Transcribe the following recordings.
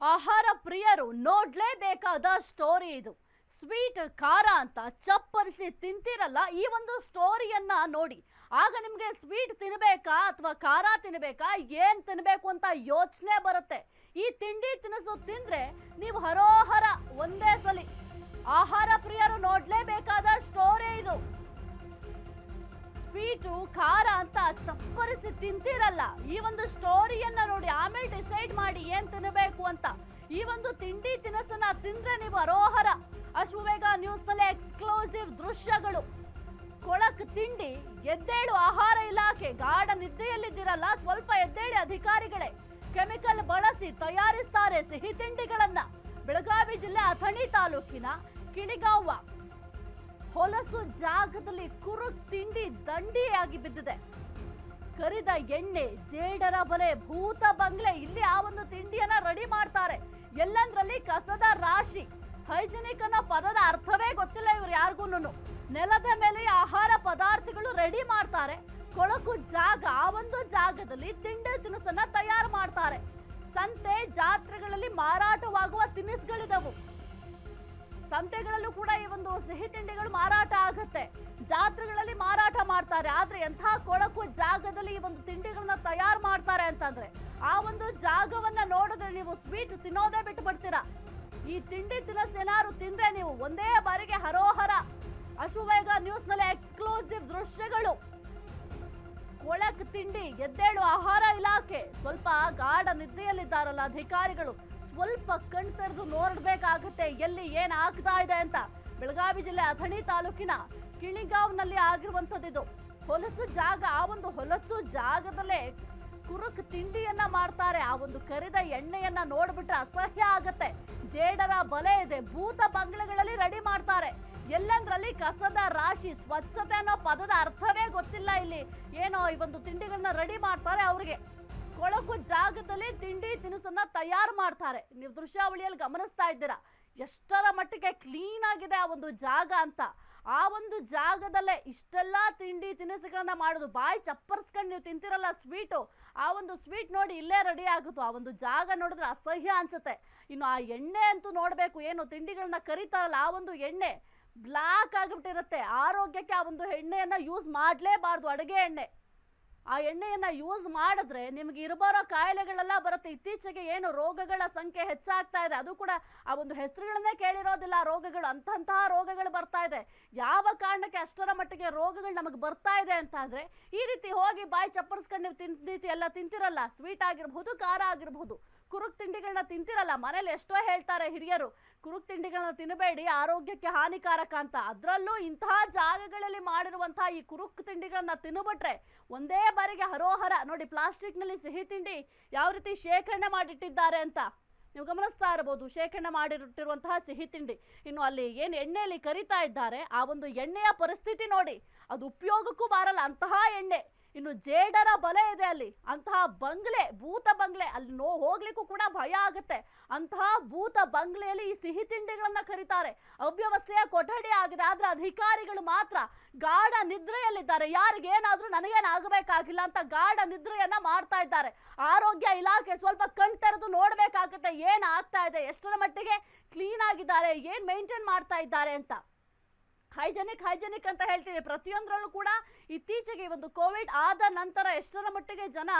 ಆಹಾರ ಪ್ರಿಯರು ನೋಡ್ಲೇಬೇಕಾದ ಸ್ಟೋರಿ ಇದು. ಸ್ವೀಟ್ ಖಾರ ಅಂತ ಚಪ್ಪರಿಸಿ ತಿಂತಿರಲ್ಲ, ಈ ಒಂದು ಸ್ಟೋರಿಯನ್ನ ನೋಡಿ. ಆಗ ನಿಮಗೆ ಸ್ವೀಟ್ ತಿನ್ನಬೇಕಾ ಅಥವಾ ಖಾರ ತಿನ್ನಬೇಕಾ, ಏನ್ ತಿನ್ನಬೇಕು ಅಂತ ಯೋಚನೆ ಬರುತ್ತೆ. ಈ ತಿಂಡಿ ತಿನಿಸು ತಿಂದ್ರೆ ನೀವು ಹರೋಹರ ಒಂದೇ ಸಲಿ. ಆಹಾರ ಪ್ರಿಯರು ನೋಡ್ಲೇಬೇಕಾದ ಸ್ಟೋರಿ ಇದು. ಸ್ವೀಟು ಖಾರ ಅಂತ ಚಪ್ಪರಿಸಿ ತಿಂತಿರಲ್ಲ, ಈ ಒಂದು ಸ್ಟೋರಿಯನ್ನ ನೋಡಿ ಆಮೇಲೆ ಡಿಸೈಡ್ ಮಾಡಿ ಏನ್ ತಿನ್ನಬೇಕು ಅಂತ. ಈ ಒಂದು ತಿಂಡಿ ತಿನಿಸನ್ನ ತಿಂದ್ರೆ ನೀವು ಅರೋಹರ. ಅಶ್ವವೇಗ ನ್ಯೂಸ್ ನಲ್ಲಿ ಎಕ್ಸ್ಕ್ಲೂಸಿವ್ ದೃಶ್ಯಗಳು. ಕೊಳಕ್ ತಿಂಡಿ, ಎದ್ದೇಳು ಆಹಾರ ಇಲಾಖೆ. ಗಾಢ ನಿದ್ದೆಯಲ್ಲಿದ್ದಿರಲ್ಲ, ಸ್ವಲ್ಪ ಎದ್ದೇಳಿ ಅಧಿಕಾರಿಗಳೇ. ಕೆಮಿಕಲ್ ಬಳಸಿ ತಯಾರಿಸ್ತಾರೆ ಸಿಹಿ ತಿಂಡಿಗಳನ್ನ. ಬೆಳಗಾವಿ ಜಿಲ್ಲೆ ಅಥಣಿ ತಾಲೂಕಿನ ಕಿಣಿಗಾಂವ ಹೊಲಸು ಜಾಗದಲ್ಲಿ ಕುರುಕ್ ತಿಂಡಿ ದಂಡಿಯಾಗಿ ಬಿದ್ದಿದೆ. ಕರಿದ ಎಣ್ಣೆ, ಜೇಡರ ಬಲೆ, ಭೂತ ಬಂಗ್ಲೆ, ಇಲ್ಲಿ ಆ ಒಂದು ತಿಂಡಿಯನ್ನ ರೆಡಿ ಮಾಡ್ತಾರೆ. ಎಲ್ಲಂದ್ರಲ್ಲಿ ಕಸದ ರಾಶಿ. ಹೈಜಿನಿಕ್ ಅನ್ನೋ ಪದದ ಅರ್ಥವೇ ಗೊತ್ತಿಲ್ಲ ಇವ್ರು ಯಾರಿಗೂನು. ನೆಲದ ಮೇಲೆ ಆಹಾರ ಪದಾರ್ಥಗಳು ರೆಡಿ ಮಾಡ್ತಾರೆ. ಕೊಳಕು ಜಾಗ, ಆ ಒಂದು ಜಾಗದಲ್ಲಿ ತಿಂಡಿ ತಿನಿಸನ್ನ ತಯಾರು ಮಾಡ್ತಾರೆ. ಸಂತೆ ಜಾತ್ರೆಗಳಲ್ಲಿ ಮಾರಾಟವಾಗುವ ತಿನಿಸುಗಳಿದವು. ಸಂತೆಗಳಲ್ಲೂ ಕೂಡ ಈ ಒಂದು ಸಿಹಿ ತಿಂಡಿಗಳು ಮಾರಾಟ ಆಗುತ್ತೆ, ಜಾತ್ರೆಗಳಲ್ಲಿ ಮಾರಾಟ ಮಾಡ್ತಾರೆ. ಆದ್ರೆ ಎಂಥ ಕೊಳಕು ಜಾಗದಲ್ಲಿ ಈ ಒಂದು ತಿಂಡಿಗಳನ್ನ ತಯಾರು ಮಾಡ್ತಾರೆ ಅಂತಂದ್ರೆ ಆ ಒಂದು ಜಾಗವನ್ನ ನೋಡಿದ್ರೆ ನೀವು ಸ್ವೀಟ್ ತಿನ್ನೋದೇ ಬಿಟ್ಟು ಬಿಡ್ತೀರಾ. ಈ ತಿಂಡಿ ತಿನಿಸು ಏನಾದ್ರು ತಿಂದ್ರೆ ನೀವು ಒಂದೇ ಬಾರಿಗೆ ಹರೋಹರ. ಅಶ್ವವೇಗ ನ್ಯೂಸ್ ನಲ್ಲಿ ಎಕ್ಸ್ಕ್ಲೂಸಿವ್ ದೃಶ್ಯಗಳು. ಕೊಳಕ್ ತಿಂಡಿ, ಎದ್ದೇಳು ಆಹಾರ ಇಲಾಖೆ. ಸ್ವಲ್ಪ ಗಾಢ ನಿದ್ದೆಯಲ್ಲಿದ್ದಾರಲ್ಲ ಅಧಿಕಾರಿಗಳು, ಸ್ವಲ್ಪ ಕಣ್ ತೆರೆದು ನೋಡ್ಬೇಕಾಗುತ್ತೆ ಎಲ್ಲಿ ಏನ್ ಆಗ್ತಾ ಇದೆ ಅಂತ. ಬೆಳಗಾವಿ ಜಿಲ್ಲೆ ಅಥಣಿ ತಾಲೂಕಿನ ಕಿಣಿಗಾಂವ್ನಲ್ಲಿ ಆಗಿರುವಂತದ್ದು. ಹೊಲಸು ಜಾಗ, ಆ ಒಂದು ಹೊಲಸು ಜಾಗದಲ್ಲೇ ಕುರುಕ್ ತಿಂಡಿಯನ್ನ ಮಾಡ್ತಾರೆ. ಆ ಒಂದು ಕರಿದ ಎಣ್ಣೆಯನ್ನ ನೋಡ್ಬಿಟ್ರೆ ಅಸಹ್ಯ ಆಗತ್ತೆ. ಜೇಡರ ಬಲೆ ಇದೆ, ಭೂತ ಬಂಗ್ಲೆಗಳಲ್ಲಿ ರೆಡಿ ಮಾಡ್ತಾರೆ. ಎಲ್ಲಂದ್ರಲ್ಲಿ ಕಸದ ರಾಶಿ. ಸ್ವಚ್ಛತೆ ಅನ್ನೋ ಪದದ ಅರ್ಥವೇ ಗೊತ್ತಿಲ್ಲ ಇಲ್ಲಿ. ಏನೋ ಈ ಒಂದು ತಿಂಡಿಗಳನ್ನ ರೆಡಿ ಮಾಡ್ತಾರೆ ಅವ್ರಿಗೆ. ಕೊಳಕು ಜಾಗದಲ್ಲಿ ತಿಂಡಿ ತಿನಿಸನ್ನ ತಯಾರು ಮಾಡ್ತಾರೆ. ನೀವು ದೃಶ್ಯಾವಳಿಯಲ್ಲಿ ಗಮನಿಸ್ತಾ ಇದ್ದೀರಾ ಎಷ್ಟರ ಮಟ್ಟಿಗೆ ಕ್ಲೀನ್ ಆಗಿದೆ ಆ ಒಂದು ಜಾಗ ಅಂತ. ಆ ಒಂದು ಜಾಗದಲ್ಲೇ ಇಷ್ಟೆಲ್ಲ ತಿಂಡಿ ತಿನಿಸುಗಳನ್ನ ಮಾಡೋದು. ಬಾಯಿ ಚಪ್ಪರ್ಸ್ಕೊಂಡು ನೀವು ತಿಂತಿರಲ್ಲ ಸ್ವೀಟು, ಆ ಒಂದು ಸ್ವೀಟ್ ನೋಡಿ ಇಲ್ಲೇ ರೆಡಿ ಆಗುತ್ತೋ. ಆ ಒಂದು ಜಾಗ ನೋಡಿದ್ರೆ ಅಸಹ್ಯ ಅನ್ಸುತ್ತೆ. ಇನ್ನು ಆ ಎಣ್ಣೆ ಅಂತೂ ನೋಡಬೇಕು, ಏನು ತಿಂಡಿಗಳನ್ನ ಕರಿತಾರಲ್ಲ ಆ ಒಂದು ಎಣ್ಣೆ ಬ್ಲಾಕ್ ಆಗಿಬಿಟ್ಟಿರುತ್ತೆ. ಆರೋಗ್ಯಕ್ಕೆ ಆ ಒಂದು ಎಣ್ಣೆಯನ್ನ ಯೂಸ್ ಮಾಡಲೇಬಾರ್ದು. ಅಡುಗೆ ಎಣ್ಣೆ, ಆ ಎಣ್ಣೆಯನ್ನ ಯೂಸ್ ಮಾಡಿದ್ರೆ ನಿಮ್ಗೆ ಇರಬಾರೋ ಕಾಯಿಲೆಗಳೆಲ್ಲ ಬರುತ್ತೆ. ಇತ್ತೀಚೆಗೆ ಏನು ರೋಗಗಳ ಸಂಖ್ಯೆ ಹೆಚ್ಚಾಗ್ತಾ ಇದೆ, ಅದು ಕೂಡ ಆ ಒಂದು ಹೆಸರುಗಳನ್ನೇ ಕೇಳಿರೋದಿಲ್ಲ. ರೋಗಗಳು ಅಂತಹ ರೋಗಗಳು ಬರ್ತಾ ಇದೆ. ಯಾವ ಕಾರಣಕ್ಕೆ ಅಷ್ಟರ ಮಟ್ಟಿಗೆ ರೋಗಗಳು ನಮಗೆ ಬರ್ತಾ ಇದೆ ಅಂತ ಅಂದ್ರೆ ಈ ರೀತಿ ಹೋಗಿ ಬಾಯಿ ಚಪ್ಪರಿಸ್ಕೊಂಡು ನೀವು ಎಲ್ಲ ತಿಂತಿರಲ್ಲ. ಸ್ವೀಟ್ ಆಗಿರ್ಬಹುದು, ಖಾರ ಆಗಿರ್ಬಹುದು, ಕುರುಕ್ ತಿಂಡಿಗಳನ್ನ ತಿಂತಿರಲ್ಲ. ಮನೇಲಿ ಎಷ್ಟೋ ಹೇಳ್ತಾರೆ ಹಿರಿಯರು, ಕುರುಕ್ ತಿಂಡಿಗಳನ್ನ ತಿನ್ನಬೇಡಿ, ಆರೋಗ್ಯಕ್ಕೆ ಹಾನಿಕಾರಕ ಅಂತ. ಅದರಲ್ಲೂ ಇಂತಹ ಜಾಗಗಳಲ್ಲಿ ಮಾಡಿರುವಂತಹ ಈ ಕುರುಕ್ ತಿಂಡಿಗಳನ್ನ ತಿನ್ನುಬಿಟ್ರೆ ಒಂದೇ ಬಾರಿಗೆ ಹರೋಹರ. ನೋಡಿ ಪ್ಲಾಸ್ಟಿಕ್ನಲ್ಲಿ ಸಿಹಿ ತಿಂಡಿ ಯಾವ ರೀತಿ ಶೇಖರಣೆ ಮಾಡಿಟ್ಟಿದ್ದಾರೆ ಅಂತ ನೀವು ಗಮನಿಸ್ತಾ ಇರಬಹುದು. ಶೇಖರಣೆ ಮಾಡಿಟ್ಟಿರುವಂತಹ ಸಿಹಿ ತಿಂಡಿ. ಇನ್ನು ಅಲ್ಲಿ ಏನು ಎಣ್ಣೆಯಲ್ಲಿ ಕರಿತಾ ಇದ್ದಾರೆ, ಆ ಒಂದು ಎಣ್ಣೆಯ ಪರಿಸ್ಥಿತಿ ನೋಡಿ, ಅದು ಉಪಯೋಗಕ್ಕೂ ಬಾರಲ್ಲ ಅಂತಹ ಎಣ್ಣೆ. ಇನ್ನು ಜೇಡರ ಬಲೆ ಇದೆ ಅಲ್ಲಿ, ಅಂತಹ ಬಂಗ್ಲೆ, ಭೂತ ಬಂಗ್ಲೆ, ಅಲ್ಲಿ ಹೋಗ್ಲಿಕ್ಕೂ ಕೂಡ ಭಯ ಆಗುತ್ತೆ. ಅಂತಹ ಭೂತ ಬಂಗ್ಲೆಯಲ್ಲಿ ಈ ಸಿಹಿ ತಿಂಡಿಗಳನ್ನ ಕರೀತಾರೆ. ಅವ್ಯವಸ್ಥೆಯ ಕೊಠಡಿ ಆಗಿದೆ. ಆದ್ರೆ ಅಧಿಕಾರಿಗಳು ಮಾತ್ರ ಗಾಢ ನಿದ್ರೆಯಲ್ಲಿದ್ದಾರೆ. ಯಾರಿಗೇನಾದ್ರೂ ನನಗೇನಾಗಬೇಕಾಗಿಲ್ಲ ಅಂತ ಗಾಢ ನಿದ್ರೆಯನ್ನ ಮಾಡ್ತಾ ಇದ್ದಾರೆ. ಆರೋಗ್ಯ ಇಲಾಖೆ ಸ್ವಲ್ಪ ಕಣ್ ತೆರೆದು ನೋಡ್ಬೇಕಾಗುತ್ತೆ ಏನ್ ಆಗ್ತಾ ಇದೆ, ಎಷ್ಟರ ಮಟ್ಟಿಗೆ ಕ್ಲೀನ್ ಆಗಿದ್ದಾರೆ, ಏನ್ ಮೇಂಟೈನ್ ಮಾಡ್ತಾ ಇದ್ದಾರೆ ಅಂತ. ಹೈಜೆನಿಕ್ ಅಂತ ಹೇಳ್ತೀವಿ ಪ್ರತಿಯೊಂದರಲ್ಲೂ ಕೂಡ. ಇತ್ತೀಚೆಗೆ ಒಂದು ಕೋವಿಡ್ ಆದ ನಂತರ ಎಷ್ಟರ ಮಟ್ಟಿಗೆ ಜನ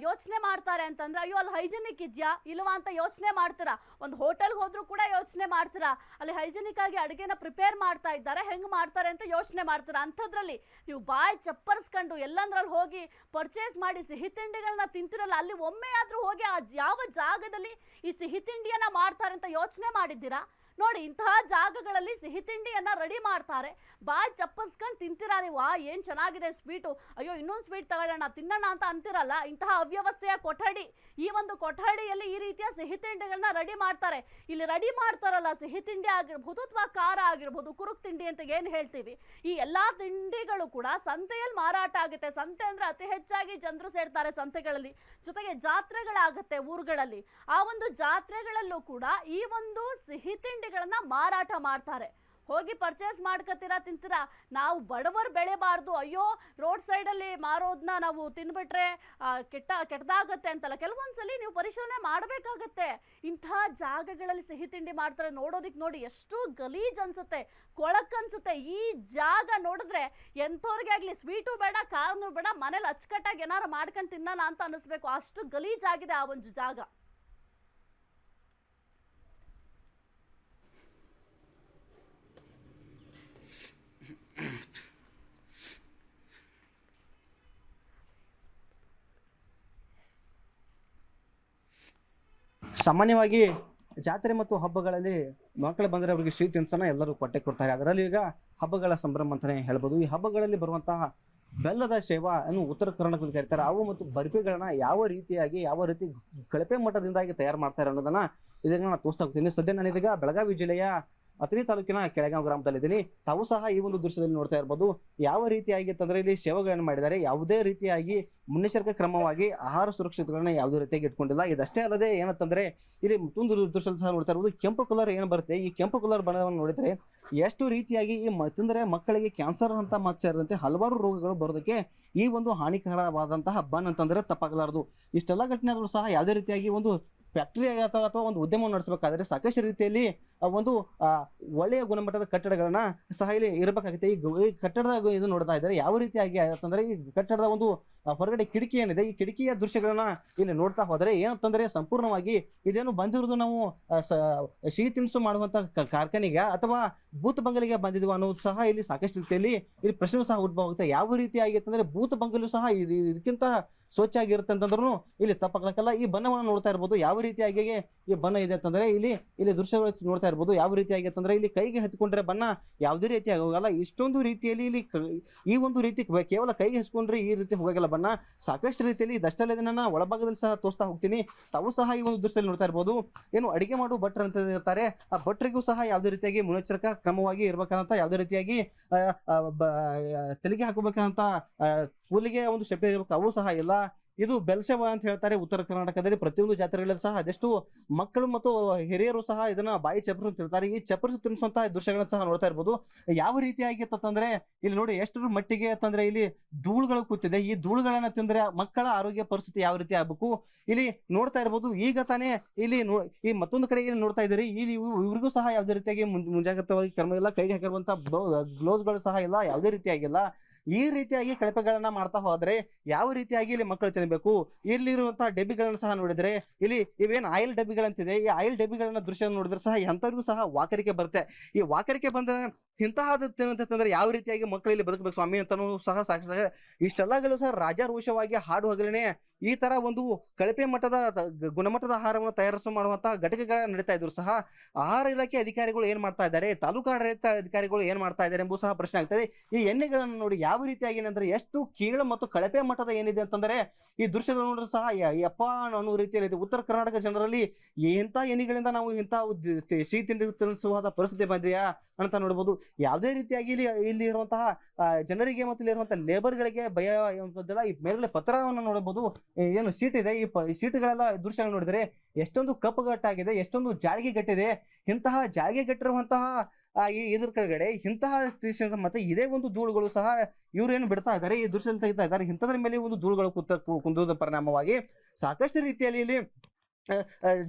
ಯೋಚನೆ ಮಾಡ್ತಾರೆ ಅಂತಂದ್ರೆ, ಅಯ್ಯೋ ಅಲ್ಲಿ ಹೈಜೆನಿಕ್ ಇದೆಯಾ ಇಲ್ವಾ ಅಂತ ಯೋಚನೆ ಮಾಡ್ತೀರಾ. ಒಂದು ಹೋಟೆಲ್ಗೆ ಹೋದ್ರೂ ಕೂಡ ಯೋಚನೆ ಮಾಡ್ತೀರಾ, ಅಲ್ಲಿ ಹೈಜೆನಿಕ್ ಆಗಿ ಅಡುಗೆನ ಪ್ರಿಪೇರ್ ಮಾಡ್ತಾ ಇದ್ದಾರೆ, ಹೆಂಗೆ ಮಾಡ್ತಾರೆ ಅಂತ ಯೋಚನೆ ಮಾಡ್ತೀರಾ. ಅಂಥದ್ರಲ್ಲಿ ನೀವು ಬಾಯಿ ಚಪ್ಪರಿಸ್ಕೊಂಡು ಎಲ್ಲಂದ್ರಲ್ಲಿ ಹೋಗಿ ಪರ್ಚೇಸ್ ಮಾಡಿ ಸಿಹಿ ತಿಂಡಿಗಳನ್ನ ತಿಂತಿರಲ್ಲ, ಅಲ್ಲಿ ಒಮ್ಮೆ ಆದ್ರೂ ಹೋಗಿ ಆ ಯಾವ ಜಾಗದಲ್ಲಿ ಈ ಸಿಹಿ ತಿಂಡಿಯನ್ನ ಮಾಡ್ತಾರೆ ಅಂತ ಯೋಚನೆ ಮಾಡಿದ್ದೀರಾ? ನೋಡಿ ಇಂತಹ ಜಾಗಗಳಲ್ಲಿ ಸಿಹಿ ತಿಂಡಿಯನ್ನ ರೆಡಿ ಮಾಡ್ತಾರೆ. ಬಾಯಿ ಚಪ್ಪಸ್ಕೊಂಡು ತಿಂತೀರಾ ನೀವು. ಏನ್ ಚೆನ್ನಾಗಿದೆ ಸ್ವೀಟು, ಅಯ್ಯೋ ಇನ್ನೊಂದು ಸ್ವೀಟ್ ತಗೊಳ್ಳೋಣ ತಿನ್ನೋಣ ಅಂತ ಅಂತಿರಲ್ಲ. ಇಂತಹ ಅವ್ಯವಸ್ಥೆಯ ಕೊಠಡಿ, ಈ ಒಂದು ಕೊಠಡಿಯಲ್ಲಿ ಈ ರೀತಿಯ ಸಿಹಿ ತಿಂಡಿಗಳನ್ನ ರೆಡಿ ಮಾಡ್ತಾರೆ. ಇಲ್ಲಿ ರೆಡಿ ಮಾಡ್ತಾರಲ್ಲ ಸಿಹಿ ತಿಂಡಿ ಆಗಿರ್ಬೋದು ಅಥವಾ ಖಾರ ಆಗಿರ್ಬೋದು, ಕುರುಕ್ ತಿಂಡಿ ಅಂತ ಏನ್ ಹೇಳ್ತೀವಿ, ಈ ಎಲ್ಲಾ ತಿಂಡಿಗಳು ಕೂಡ ಸಂತೆಯಲ್ಲಿ ಮಾರಾಟ ಆಗುತ್ತೆ. ಸಂತೆ ಅಂದ್ರೆ ಅತಿ ಹೆಚ್ಚಾಗಿ ಜನರು ಸೇರ್ತಾರೆ ಸಂತೆಗಳಲ್ಲಿ. ಜೊತೆಗೆ ಜಾತ್ರೆಗಳಾಗುತ್ತೆ ಊರುಗಳಲ್ಲಿ. ಆ ಒಂದು ಜಾತ್ರೆಗಳಲ್ಲೂ ಕೂಡ ಈ ಒಂದು ಸಿಹಿ ತಿಂಡಿಗಳನ್ನ ಮಾರಾಟ ಮಾಡ್ತಾರೆ. ಹೋಗಿ ಪರ್ಚೇಸ್ ಮಾಡ್ಕೊತೀರಾ, ತಿಂತೀರಾ. ನಾವು ಬಡವರು ಬೆಳೆಬಾರ್ದು, ಅಯ್ಯೋ ರೋಡ್ ಸೈಡಲ್ಲಿ ಮಾರೋದನ್ನ ನಾವು ತಿನ್ಬಿಟ್ರೆ ಕೆಟ್ಟದಾಗತ್ತೆ ಅಂತಲ್ಲ. ಕೆಲವೊಂದ್ಸಲಿ ನೀವು ಪರಿಶೀಲನೆ ಮಾಡಬೇಕಾಗತ್ತೆ. ಇಂಥ ಜಾಗಗಳಲ್ಲಿ ಸಿಹಿ ತಿಂಡಿ ಮಾಡ್ತಾರೆ, ನೋಡೋದಿಕ್ ನೋಡಿ ಎಷ್ಟು ಗಲೀಜ್ ಅನ್ಸುತ್ತೆ, ಕೊಳಕ್ ಅನ್ಸುತ್ತೆ. ಈ ಜಾಗ ನೋಡಿದ್ರೆ ಎಂಥವ್ರಿಗೆ ಆಗ್ಲಿ ಸ್ವೀಟು ಬೇಡ, ಖಾರನೂ ಬೇಡ, ಮನೇಲಿ ಅಚ್ಚುಕಟ್ಟಾಗಿ ಏನಾರು ಮಾಡ್ಕೊಂಡು ತಿನ್ನೋಣ ಅಂತ ಅನಿಸ್ಬೇಕು. ಅಷ್ಟು ಗಲೀಜಾಗಿದೆ ಆ ಒಂದು ಜಾಗ. ಸಾಮಾನ್ಯವಾಗಿ ಜಾತ್ರೆ ಮತ್ತು ಹಬ್ಬಗಳಲ್ಲಿ ಮಕ್ಕಳು ಬಂದರೆ ಅವರಿಗೆ ಸಿಹಿ ತಿನಿಸನ್ನ ಎಲ್ಲರೂ ಕೊಟ್ಟೆ ಕೊಡ್ತಾರೆ. ಅದರಲ್ಲಿ ಈಗ ಹಬ್ಬಗಳ ಸಂಭ್ರಮ ಅಂತಾನೆ ಹೇಳ್ಬೋದು. ಈ ಹಬ್ಬಗಳಲ್ಲಿ ಬರುವಂತಹ ಬೆಲ್ಲದ ಸೇವಾ ಅನ್ನು ಉತ್ತರ ಕರ್ನಾಟಕದಲ್ಲಿ ಕರೀತಾರೆ. ಅವು ಮತ್ತು ಬರ್ಫಿಗಳನ್ನ ಯಾವ ರೀತಿ ಕಳಪೆ ಮಟ್ಟದಿಂದಾಗಿ ತಯಾರು ಮಾಡ್ತಾರೆ ಅನ್ನೋದನ್ನ ಇದನ್ನ ನಾನು ತೋರಿಸ್ತಾ ಹೋಗ್ತೀನಿ. ಸದ್ಯ ನಾನು ಇದೀಗ ಬೆಳಗಾವಿ ಜಿಲ್ಲೆಯ ಅಥಣಿ ತಾಲೂಕಿನ ಕೆಳಗಾಂವ್ ಗ್ರಾಮದಲ್ಲಿದ್ದೀನಿ. ತಾವು ಸಹ ಈ ಒಂದು ದೃಶ್ಯದಲ್ಲಿ ನೋಡ್ತಾ ಇರ್ಬೋದು ಯಾವ ರೀತಿಯಾಗಿ ತಂದ್ರೆ ಇಲ್ಲಿ ಸೇವೆಗಳನ್ನು ಮಾಡಿದ್ದಾರೆ. ಯಾವುದೇ ರೀತಿಯಾಗಿ ಮುನ್ನೆಚ್ಚರಿಕೆ ಕ್ರಮವಾಗಿ ಆಹಾರ ಸುರಕ್ಷತೆಗಳನ್ನ ಯಾವುದೇ ರೀತಿಯಾಗಿ ಇಟ್ಕೊಂಡಿಲ್ಲ. ಇದಷ್ಟೇ ಅಲ್ಲದೆ ಏನಂತಂದ್ರೆ ಇಲ್ಲಿ ಮತ್ತೊಂದು ದೃಶ್ಯದಲ್ಲಿ ಸಹ ನೋಡ್ತಾ ಇರ್ಬೋದು, ಕೆಂಪು ಕಲರ್ ಏನು ಬರುತ್ತೆ, ಈ ಕೆಂಪು ಕಲರ್ ಬಣ್ಣವನ್ನು ನೋಡಿದ್ರೆ ಎಷ್ಟು ರೀತಿಯಾಗಿ ಈ ತಿಂದರೆ ಮಕ್ಕಳಿಗೆ ಕ್ಯಾನ್ಸರ್ ಅಂತ ಮಾತು ಸೇರಿದಂತೆ ಹಲವಾರು ರೋಗಗಳು ಬರೋದಕ್ಕೆ ಈ ಒಂದು ಹಾನಿಕರವಾದಂತಹ ಬನ್ ಅಂತಂದ್ರೆ ತಪ್ಪಾಗಲಾರದು. ಇಷ್ಟೆಲ್ಲ ಘಟನೆ ಆದರೂ ಸಹ ಯಾವುದೇ ರೀತಿಯಾಗಿ ಒಂದು ಫ್ಯಾಕ್ಟರಿ ಅಥವಾ ಒಂದು ಉದ್ಯಮವನ್ನು ನಡೆಸಬೇಕಾದ್ರೆ ಸಾಕಷ್ಟು ರೀತಿಯಲ್ಲಿ ಒಂದು ಒಳ್ಳೆಯ ಗುಣಮಟ್ಟದ ಕಟ್ಟಡಗಳನ್ನ ಸಹ ಇಲ್ಲಿ ಇರಬೇಕಾಗುತ್ತೆ. ಈ ಕಟ್ಟಡದ ಇದು ನೋಡ್ತಾ ಇದ್ದಾರೆ ಯಾವ ರೀತಿಯಾಗಿ ಅಂತಂದ್ರೆ ಈ ಕಟ್ಟಡದ ಒಂದು ಹೊರಗಡೆ ಕಿಟಕಿ ಏನಿದೆ, ಈ ಕಿಟಕಿಯ ದೃಶ್ಯಗಳನ್ನ ಇಲ್ಲಿ ನೋಡ್ತಾ ಹೋದರೆ ಏನಂತಂದ್ರೆ ಸಂಪೂರ್ಣವಾಗಿ ಇದೇನು ಬಂದಿರೋದು ನಾವು ಸಿಹಿ ತಿನಿಸು ಮಾಡುವಂತ ಕಾರ್ಖಾನೆಗೆ ಅಥವಾ ಬೂತ್ ಬಂಗಲಿಗೆ ಬಂದಿದ್ವು ಅನ್ನೋದು ಸಹ ಇಲ್ಲಿ ಸಾಕಷ್ಟು ರೀತಿಯಲ್ಲಿ ಇಲ್ಲಿ ಪ್ರಶ್ನೆ ಸಹ ಉದ್ಭವ. ಯಾವ ರೀತಿಯಾಗಿ ಅಂತಂದ್ರೆ ಬೂತ್ ಬಂಗಲು ಸಹ ಇದಕ್ಕಿಂತ ಸ್ವಚ್ಛ ಆಗಿರುತ್ತೆ ಅಂತಂದ್ರೂ ಇಲ್ಲಿ ತಪ್ಪಾಗಲಕ್ಕಲ್ಲ. ಈ ಬಣ್ಣವನ್ನು ನೋಡ್ತಾ ಇರ್ಬೋದು ಯಾವ ರೀತಿಯಾಗಿ ಈ ಬಣ್ಣ ಇದೆ ಅಂತಂದ್ರೆ ಇಲ್ಲಿ ದೃಶ್ಯಗಳು ನೋಡ್ತಾ ಇರ್ಬೋದು ಯಾವ ರೀತಿಯಾಗಿ ಅಂತಂದ್ರೆ ಇಲ್ಲಿ ಕೈಗೆ ಹತ್ಕೊಂಡ್ರೆ ಬಣ್ಣ ಯಾವುದೇ ರೀತಿಯಾಗಿ ಹೋಗಲ್ಲ. ಇಷ್ಟೊಂದು ರೀತಿಯಲ್ಲಿ ಇಲ್ಲಿ ಈ ಒಂದು ರೀತಿ ಕೇವಲ ಕೈಗೆ ಹಚ್ಕೊಂಡ್ರೆ ಈ ರೀತಿ ಹೋಗಲ್ಲ ಬಣ್ಣ. ಸಾಕಷ್ಟು ರೀತಿಯಲ್ಲಿ ಇದಷ್ಟಲ್ಲೇ ನನ್ನ ಒಳಭಾಗದಲ್ಲಿ ಸಹ ತೋರಿಸ್ತಾ ಹೋಗ್ತೀನಿ. ತಾವು ಸಹ ಈ ಒಂದು ದೃಶ್ಯದಲ್ಲಿ ನೋಡ್ತಾ ಇರ್ಬೋದು ಏನು ಅಡಿಗೆ ಮಾಡುವ ಭಟ್ರು ಅಂತ ಇರ್ತಾರೆ. ಆ ಭಟ್ರಿಗೂ ಸಹ ಯಾವುದೇ ರೀತಿಯಾಗಿ ಮುನ್ನೆಚ್ಚರಿಕಾ ಕ್ರಮವಾಗಿ ಇರ್ಬೇಕಂತ ಯಾವುದೇ ರೀತಿಯಾಗಿ ತೆಲಿಗೆ ಹಾಕಬೇಕಂತ ಕೂಲಿಗೆ ಒಂದು ಶೆಪ್ಪೆ ಇರ್ಬೇಕು, ಅವು ಸಹ ಇಲ್ಲ. ಇದು ಬೆಲ್ಸೇವಾ ಅಂತ ಹೇಳ್ತಾರೆ ಉತ್ತರ ಕರ್ನಾಟಕದಲ್ಲಿ. ಪ್ರತಿಯೊಂದು ಜಾತ್ರೆಗಳಲ್ಲಿ ಸಹ ಅದೆಷ್ಟು ಮಕ್ಕಳು ಮತ್ತು ಹಿರಿಯರು ಸಹ ಇದನ್ನ ಬಾಯಿ ಚಪ್ಪರಿಸಿ ತಿಂತಾರೆ. ಈ ಚಪ್ಪರಿಸಿ ತಿನ್ನಿಸುವಂತಹ ದೃಶ್ಯಗಳನ್ನ ಸಹ ನೋಡ್ತಾ ಇರ್ಬೋದು. ಯಾವ ರೀತಿಯಾಗಿ ಅಂತಂದ್ರೆ ಇಲ್ಲಿ ನೋಡಿ ಎಷ್ಟರ ಮಟ್ಟಿಗೆ ಅಂತಂದ್ರೆ ಇಲ್ಲಿ ಧೂಳುಗಳು ಕೂತಿದೆ. ಈ ಧೂಳುಗಳನ್ನ ತಿಂದ್ರೆ ಮಕ್ಕಳ ಆರೋಗ್ಯ ಪರಿಸ್ಥಿತಿ ಯಾವ ರೀತಿ ಆಗ್ಬೇಕು ಇಲ್ಲಿ ನೋಡ್ತಾ ಇರ್ಬೋದು. ಈಗ ತಾನೇ ಇಲ್ಲಿ ಈ ಮತ್ತೊಂದು ಕಡೆ ಇಲ್ಲಿ ನೋಡ್ತಾ ಇದ್ದೀರಿ, ಇಲ್ಲಿ ಇವ್ರಿಗೂ ಸಹ ಯಾವುದೇ ರೀತಿಯಾಗಿ ಮುಂಜಾಗ್ರತವಾಗಿ ಕ್ರಮ ಇಲ್ಲ. ಕೈಗೆ ಹಾಕಿರುವಂತಹ ಗ್ಲೌಸ್ಗಳು ಸಹ ಇಲ್ಲ, ಯಾವುದೇ ರೀತಿಯಾಗಿಲ್ಲ. ಈ ರೀತಿಯಾಗಿ ಕಳಪೆಗಳನ್ನ ಮಾಡ್ತಾ ಹೋದ್ರೆ ಯಾವ ರೀತಿಯಾಗಿ ಇಲ್ಲಿ ಮಕ್ಕಳು ತಿನ್ನಬೇಕು. ಇಲ್ಲಿರುವಂತಹ ಡಬ್ಬಿಗಳನ್ನ ಸಹ ನೋಡಿದ್ರೆ ಇಲ್ಲಿ ಇವೇನು ಆಯಿಲ್ ಡಬ್ಬಿಗಳಂತಿದೆ, ಈ ಆಯಿಲ್ ಡಬ್ಬಿಗಳನ್ನ ದೃಶ್ಯ ನೋಡಿದ್ರೆ ಸಹ ಎಂಥವ್ರಿಗೂ ಸಹ ವಾಕರಿಕೆ ಬರುತ್ತೆ. ಈ ವಾಕರಿಕೆ ಬಂದ ಇಂತಹದ್ದು ತಿನ್ನಂತಂದ್ರೆ ಯಾವ ರೀತಿಯಾಗಿ ಮಕ್ಕಳು ಇಲ್ಲಿ ಬದುಕಬೇಕು ಸ್ವಾಮಿ ಅಂತನೂ ಸಹ ಸಾಕ್ಷಿ. ಇಷ್ಟೆಲ್ಲಗಳು ಸಹ ರಾಜಾರೋಷವಾಗಿ ಹಾಡು ಹಗಲನೆ ಈ ತರ ಒಂದು ಕಳಪೆ ಮಟ್ಟದ ಗುಣಮಟ್ಟದ ಆಹಾರವನ್ನು ತಯಾರಿಸು ಮಾಡುವಂತಹ ಘಟಕಗಳ ನಡೀತಾ ಇದ್ರು ಸಹ ಆಹಾರ ಇಲಾಖೆ ಅಧಿಕಾರಿಗಳು ಏನ್ ಮಾಡ್ತಾ ಇದ್ದಾರೆ, ತಾಲೂಕು ಆಡಳಿತ ಅಧಿಕಾರಿಗಳು ಏನ್ ಮಾಡ್ತಾ ಇದ್ದಾರೆ ಎಂಬುದು ಸಹ ಪ್ರಶ್ನೆ ಆಗ್ತದೆ. ಈ ಎಣ್ಣೆಗಳನ್ನು ನೋಡಿ ಯಾವ ರೀತಿಯಾಗಿ ಅಂದ್ರೆ ಎಷ್ಟು ಕೀಳು ಮತ್ತು ಕಳಪೆ ಮಟ್ಟದ ಏನಿದೆ ಅಂತಂದ್ರೆ ಈ ದೃಶ್ಯದ ನೋಡಿದ್ರು ಸಹ ಯಪ್ಪ ಅನ್ನೋ ರೀತಿಯಲ್ಲಿ ಉತ್ತರ ಕರ್ನಾಟಕ ಜನರಲ್ಲಿ ಎಂಥ ಎಣ್ಣೆಗಳಿಂದ ನಾವು ಇಂಥ ಸಿಹಿ ತಿಂಡಿ ತಿನ್ನಿಸುವ ಪರಿಸ್ಥಿತಿ ಬಂದಿದೆಯಾ ಅಂತ ನೋಡ್ಬೋದು. ಯಾವುದೇ ರೀತಿಯಾಗಿ ಇಲ್ಲಿ ಇರುವಂತಹ ಜನರಿಗೆ ಮತ್ತು ಇಲ್ಲಿರುವಂತಹ ಲೇಬರ್ಗಳಿಗೆ ಭಯ ಇರುವಂತದ್ದಲ್ಲ. ಈ ಮೇಲ್ಗಡೆ ಪತ್ರವನ್ನು ನೋಡಬಹುದು, ಏನು ಸೀಟ್ ಇದೆ, ಈ ಸೀಟ್ಗಳೆಲ್ಲ ದೃಶ್ಯಗಳು ನೋಡಿದ್ರೆ ಎಷ್ಟೊಂದು ಕಪ್ಪುಗಟ್ಟಾಗಿದೆ, ಎಷ್ಟೊಂದು ಜಾಳಿಗೆ ಗಟ್ಟಿದೆ. ಇಂತಹ ಜಾಳಿಗೆ ಗಟ್ಟಿರುವಂತಹ ಈ ಇದ್ರ ಕೆಳಗಡೆ ಇಂತಹ ಮತ್ತೆ ಇದೇ ಒಂದು ಧೂಳುಗಳು ಸಹ ಇವ್ರೇನು ಬಿಡ್ತಾ ಇದ್ದಾರೆ, ಈ ದೃಶ್ಯದಲ್ಲಿ ತೆಗಿತಾ ಇದ್ದಾರೆ. ಇಂಥದ್ರ ಮೇಲೆ ಒಂದು ಧೂಳುಗಳು ಕುಂದುವುದರ ಪರಿಣಾಮವಾಗಿ ಸಾಕಷ್ಟು ರೀತಿಯಲ್ಲಿ ಇಲ್ಲಿ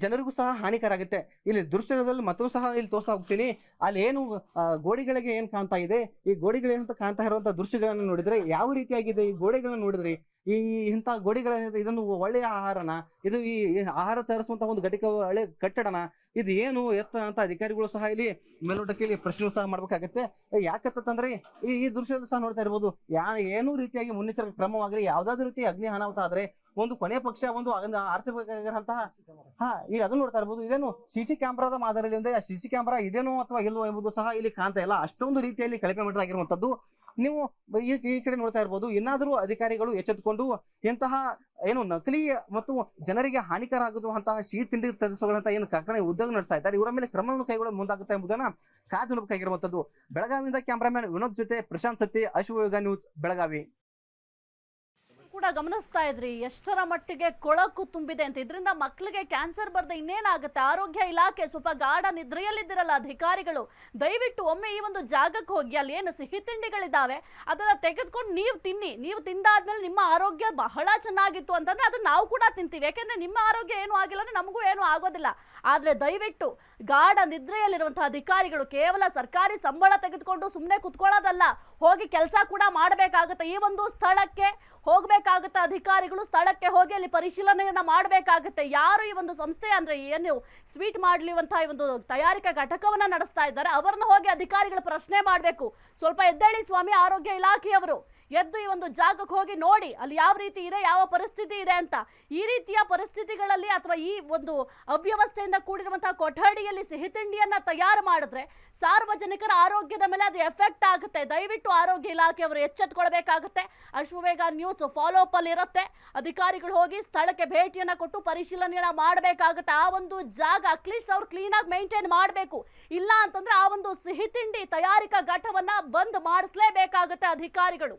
ಜನರಿಗೂ ಸಹ ಹಾನಿಕರ ಆಗುತ್ತೆ. ಇಲ್ಲಿ ದೃಶ್ಯದಲ್ಲಿ ಮತ್ತೊಂದು ಸಹ ಇಲ್ಲಿ ತೋರಿಸ್ತಾ ಹೋಗ್ತೀನಿ. ಅಲ್ಲಿ ಏನು ಗೋಡೆಗಳಿಗೆ ಏನ್ ಕಾಣ್ತಾ ಇದೆ, ಈ ಗೋಡೆಗಳು ಏನಂತ ಕಾಣ್ತಾ ಇರುವಂತಹ ದೃಶ್ಯಗಳನ್ನು ನೋಡಿದ್ರೆ ಯಾವ ರೀತಿಯಾಗಿದೆ. ಈ ಗೋಡೆಗಳನ್ನ ನೋಡಿದ್ರಿ, ಈ ಇಂಥ ಗೋಡೆಗಳ ಇದೊಂದು ಒಳ್ಳೆಯ ಆಹಾರನ, ಇದು ಈ ಆಹಾರ ತಯಾರಿಸುವಂತಹ ಒಂದು ಘಟಕ ಹಳೆ ಕಟ್ಟಡನ, ಇದು ಏನು ಎತ್ತ ಅಂತ ಅಧಿಕಾರಿಗಳು ಸಹ ಇಲ್ಲಿ ಮೇಲ್ನೋಟಕ್ಕೆ ಇಲ್ಲಿ ಪ್ರಶ್ನೆ ಸಹ ಮಾಡ್ಬೇಕಾಗತ್ತೆ. ಯಾಕಂತಂದ್ರೆ ಈ ದೃಶ್ಯದಲ್ಲಿ ಸಹ ನೋಡ್ತಾ ಇರ್ಬೋದು ಏನೂ ರೀತಿಯಾಗಿ ಮುನ್ನೆಚ್ಚರಿಕೆ ಕ್ರಮವಾಗಲಿ ಯಾವ್ದಾದ್ರು ರೀತಿ ಅಗ್ನಿ ಅನಾಹುತ ಆದ್ರೆ ಒಂದು ಕೊನೆ ಪಕ್ಷ ಒಂದು ಆರಿಸಬೇಕಾಗಿರುವಂತಹ ಈಗ ಅದನ್ನ ನೋಡ್ತಾ ಇರ್ಬೋದು. ಇದೇನು ಸಿಸಿ ಕ್ಯಾಮ್ರಾದ ಮಾದರಿಯಿಂದ ಸಿಸಿ ಕ್ಯಾಮ್ರಾ ಇದೇನೋ ಅಥವಾ ಇಲ್ವೋ ಎಂಬುದು ಸಹ ಇಲ್ಲಿ ಕಾಣ್ತಾ ಇಲ್ಲ. ಅಷ್ಟೊಂದು ರೀತಿಯಲ್ಲಿ ಕಳಪೆ ಮಟ್ಟದಾಗಿರುವಂತದ್ದು ನೀವು ಈ ಕಡೆ ನೋಡ್ತಾ ಇರ್ಬೋದು. ಇನ್ನಾದರೂ ಅಧಿಕಾರಿಗಳು ಎಚ್ಚೆತ್ತುಕೊಂಡು ಇಂತಹ ಏನು ನಕಲಿ ಮತ್ತು ಜನರಿಗೆ ಹಾನಿಕರ ಆಗುವಂತಹ ಸಿಹಿ ತಿಂಡಿ ತರಿಸುವಂತ ಏನು ಕಾರ್ಖಾನೆ ಉದ್ಯೋಗ ನಡೆಸ್ತಾ ಇದ್ದಾರೆ ಇವರ ಮೇಲೆ ಕ್ರಮವನ್ನು ಕೈಗೊಳ್ಳಲು ಮುಂದಾಗುತ್ತೆ ಎಂಬುದನ್ನ ಕಾದು ನೋಡಬೇಕಾಗಿರುವಂತದ್ದು. ಬೆಳಗಾವಿಯಿಂದ ಕ್ಯಾಮ್ರಾಮನ್ ವಿನೋದ್ ಜೊತೆ ಪ್ರಶಾಂತ್ ಸತ್ತಿ, ಅಶ್ವಯೋಗ ನ್ಯೂಸ್, ಬೆಳಗಾವಿ. ಕೂಡ ಗಮನಿಸ್ತಾ ಇದ್ರಿ ಎಷ್ಟರ ಮಟ್ಟಿಗೆ ಕೊಳಕು ತುಂಬಿದೆ ಅಂತ. ಇದರಿಂದ ಮಕ್ಕಳಿಗೆ ಕ್ಯಾನ್ಸರ್ ಬರ್ದೆ ಇನ್ನೇನಾಗುತ್ತೆ. ಆರೋಗ್ಯ ಇಲಾಖೆ ಸ್ವಲ್ಪ ಗಾಢ ನಿದ್ರೆಯಲ್ಲಿದ್ದಿರಲ್ಲ ಅಧಿಕಾರಿಗಳು, ದಯವಿಟ್ಟು ಒಮ್ಮೆ ಈ ಒಂದು ಜಾಗಕ್ಕೆ ಹೋಗಿ ಅಲ್ಲಿ ಏನು ಸಿಹಿ ತಿಂಡಿಗಳಿದ್ದಾವೆ ಅದನ್ನ ತೆಗೆದುಕೊಂಡು ನೀವು ತಿನ್ನಿ. ನೀವು ತಿಂದಾದ್ಮೇಲೆ ನಿಮ್ಮ ಆರೋಗ್ಯ ಬಹಳ ಚೆನ್ನಾಗಿತ್ತು ಅಂತಂದ್ರೆ ಅದನ್ನ ನಾವು ಕೂಡ ತಿಂತೀವಿ. ಯಾಕೆಂದ್ರೆ ನಿಮ್ಮ ಆರೋಗ್ಯ ಏನೂ ಆಗಿಲ್ಲ ಅಂದ್ರೆ ನಮಗೂ ಏನೂ ಆಗೋದಿಲ್ಲ. ಆದ್ರೆ ದಯವಿಟ್ಟು ಗಾಢ ನಿದ್ರೆಯಲ್ಲಿರುವಂತಹ ಅಧಿಕಾರಿಗಳು ಕೇವಲ ಸರ್ಕಾರಿ ಸಂಬಳ ತೆಗೆದುಕೊಂಡು ಸುಮ್ಮನೆ ಕುತ್ಕೊಳ್ಳೋದಲ್ಲ, ಹೋಗಿ ಕೆಲಸ ಕೂಡ ಮಾಡಬೇಕಾಗುತ್ತೆ. ಈ ಒಂದು ಸ್ಥಳಕ್ಕೆ ಹೋಗಬೇಕಾಗುತ್ತೆ ಅಧಿಕಾರಿಗಳು, ಸ್ಥಳಕ್ಕೆ ಹೋಗಿ ಅಲ್ಲಿ ಪರಿಶೀಲನೆಯನ್ನ ಮಾಡಬೇಕಾಗುತ್ತೆ. ಯಾರು ಈ ಒಂದು ಸಂಸ್ಥೆ ಅಂದ್ರೆ ಏನು ಸ್ವೀಟ್ ಮಾಡಲಿರುವಂತಹ ಈ ಒಂದು ತಯಾರಿಕಾ ಘಟಕವನ್ನ ನಡೆಸ್ತಾ ಇದ್ದಾರೆ ಅವರನ್ನ ಹೋಗಿ ಅಧಿಕಾರಿಗಳು ಪ್ರಶ್ನೆ ಮಾಡಬೇಕು. ಸ್ವಲ್ಪ ಎದ್ದೇಳಿ ಸ್ವಾಮಿ ಆರೋಗ್ಯ ಇಲಾಖೆಯವರು, ಎದ್ದು ಈ ಒಂದು ಜಾಗಕ್ಕೆ ಹೋಗಿ ನೋಡಿ ಅಲ್ಲಿ ಯಾವ ರೀತಿ ಇದೆ, ಯಾವ ಪರಿಸ್ಥಿತಿ ಇದೆ ಅಂತ. ಈ ರೀತಿಯ ಪರಿಸ್ಥಿತಿಗಳಲ್ಲಿ ಅಥವಾ ಈ ಒಂದು ಅವ್ಯವಸ್ಥೆಯಿಂದ ಕೂಡಿರುವಂತಹ ಕೊಠಡಿಯಲ್ಲಿ ಸಿಹಿ ತಿಂಡಿಯನ್ನ ತಯಾರು ಮಾಡಿದ್ರೆ ಸಾರ್ವಜನಿಕರ ಆರೋಗ್ಯದ ಮೇಲೆ ಅದು ಎಫೆಕ್ಟ್ ಆಗುತ್ತೆ. ದಯವಿಟ್ಟು ಆರೋಗ್ಯ ಇಲಾಖೆಯವರು ಎಚ್ಚೆತ್ತುಕೊಳ್ಬೇಕಾಗುತ್ತೆ. ಅಶ್ವವೇಗ ನ್ಯೂಸ್ ಫಾಲೋ ಅಪ್ ಅಲ್ಲಿ ಇರುತ್ತೆ. ಅಧಿಕಾರಿಗಳು ಹೋಗಿ ಸ್ಥಳಕ್ಕೆ ಭೇಟಿಯನ್ನ ಕೊಟ್ಟು ಪರಿಶೀಲನೆಯನ್ನ ಮಾಡಬೇಕಾಗುತ್ತೆ. ಆ ಒಂದು ಜಾಗ ಅಟ್ಲೀಸ್ಟ್ ಅವ್ರು ಕ್ಲೀನ್ ಆಗಿ ಮೇಂಟೈನ್ ಮಾಡಬೇಕು. ಇಲ್ಲ ಅಂತಂದ್ರೆ ಆ ಒಂದು ಸಿಹಿ ತಿಂಡಿ ತಯಾರಿಕಾ ಘಟವನ್ನ ಬಂದ್ ಮಾಡಿಸಲೇಬೇಕಾಗುತ್ತೆ ಅಧಿಕಾರಿಗಳು.